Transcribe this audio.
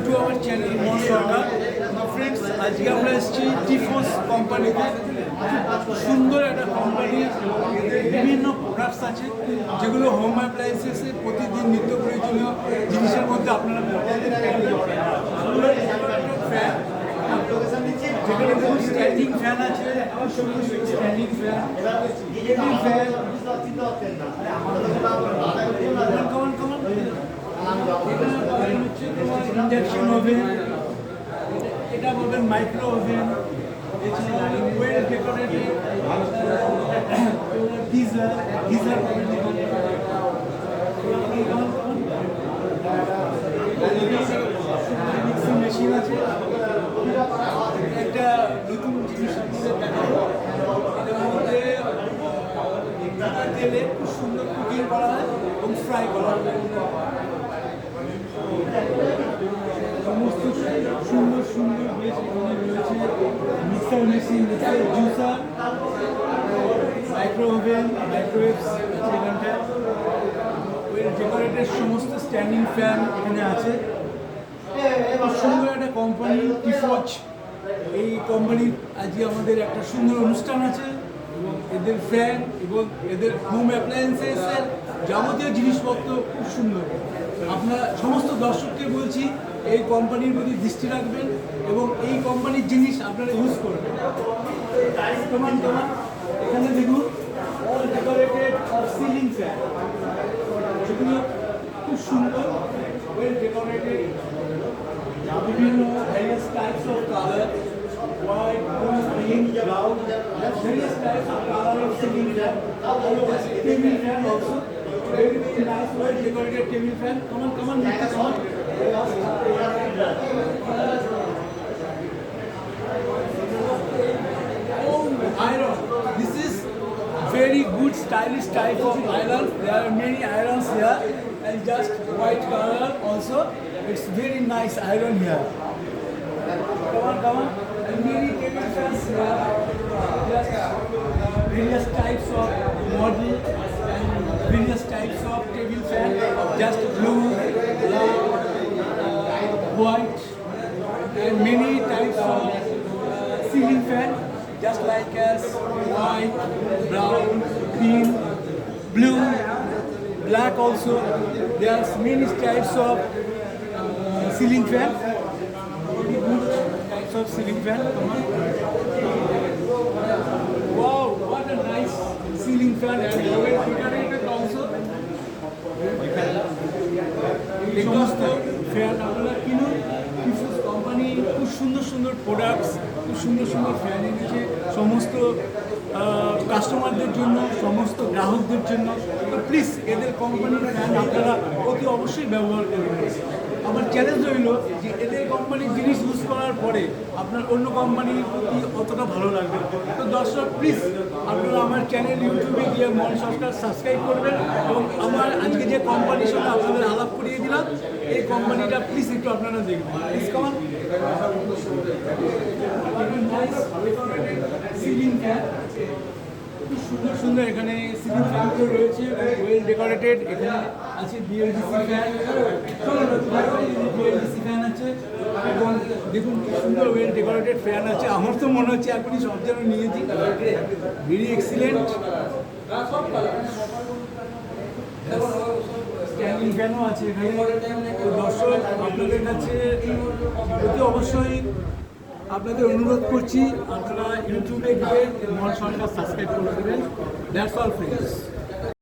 to our channel Mon Sharkar. Friends, আজকে আমরা এসেছি টিফোস কোম্পানিতে। সুন্দর একটা কোম্পানি, বিভিন্ন প্রোডাক্টস আছে যেগুলো হোম অ্যাপ্লায়েন্সেসে প্রতিদিন নিত্য প্রয়োজনীয় জিনিসের মধ্যে আপনারা ফ্যান, যেখানে দেখুন স্ট্যান্ডিং ফ্যান আছে, স্ট্যান্ডিং ফ্যান, ইন্ডাকশন ওভেন, এটা বলবেন মাইক্রো ওভেন, এছাড়া well decorated geyser mixing machine আছে। একটা নতুন জিনিস দেখাবো, এটার মধ্যে তেলে খুব সুন্দর কুকিং করা হয় এবং ফ্রাই করা হয়। সমস্ত সুন্দর সুন্দর বেশ এখানে রয়েছে mixer machine, juicer, micro oven, microwaves আছে এখানটায়। ডেকোরেটেড সমস্ত স্ট্যান্ডিং ফ্যান এখানে আছে। খুব সুন্দর একটা কোম্পানি টিফোস। এই কোম্পানির আজকে আমাদের একটা সুন্দর অনুষ্ঠান আছে এবং এদের ফ্যান এবং এদের হোম অ্যাপ্লায়েন্সেসের যাবতীয় জিনিসপত্র খুব সুন্দর। আপনার সমস্ত দর্শককে বলছি এই কোম্পানির প্রতি দৃষ্টি রাখবেন এবং এই কোম্পানির জিনিস আপনারা ইউজ করবেন। এখানে দেখুন অল ডেকোরেটেড সিলিং ফ্যান, যেগুলো খুব সুন্দর, ওয়েল ডেকোরেটেড, বিভিন্ন various types of colour, white, green, brown, various types of color of ceiling fan. Table fan also, very nice, well decorated table fan. Come on, Nita, come on. Oh, iron. This is very good stylish type of iron. There are many irons here, and just white color also. It's very nice iron here. Come on. And many table fans here, just various types of model and various types of table fan, just blue, black, white, and many types of ceiling fan, just like as white, brown, green, blue, black also. There's many types of ceiling fan. Of ceiling fan. Wow, what a nice ceiling fan, and well decorated also. সমস্ত fan আপনারা কিনুন। টিফোস company খুব সুন্দর সুন্দর products, খুব সুন্দর সুন্দর fan এনেছে সমস্ত কাস্টমারদের জন্য, সমস্ত গ্রাহকদের জন্য। তো প্লিজ এদের কোম্পানির ফ্যান আপনারা অতি অবশ্যই ব্যবহার করবেন। আমার চ্যালেঞ্জ রইল যে এদের কোম্পানির জিনিস ইউজ করার পরে আপনার অন্য কোম্পানির প্রতি অতটা ভালো লাগবে। তো দর্শক প্লিজ আপনারা আমার চ্যানেল ইউটিউবে গিয়ে মন সরকার সাবস্ক্রাইব করবেন এবং আমার আজকে যে কোম্পানির সঙ্গে আপনাদের আলাপ করিয়ে দিলাম এই কোম্পানিটা প্লিজ একটু আপনারা দেখবেন। প্লিজ কমান সিলিং ফ্যান, খুব সুন্দর সুন্দর এখানে সিলিং ফ্যানগুলো রয়েছে, ওয়েল ডেকোরেটেড। এখানে আছে বিএলডিসি ফ্যান, বিএলডিসি ফ্যান আছে এবং দেখুন কি সুন্দর ওয়েল ডেকোরেটেড ফ্যান আছে। আমার তো মনে হচ্ছে এখনই সব যেন নিয়েছি, ভেরি এক্সিলেন্ট। স্ট্যান্ডিং ফ্যানও আছে এখানে। দর্শক আপনাদের কাছে অতি অবশ্যই আপনাদের অনুরোধ করছি আপনারা ইউটিউবে গিয়ে মন সরকার সাবস্ক্রাইব করে দেবেন। That's all friends.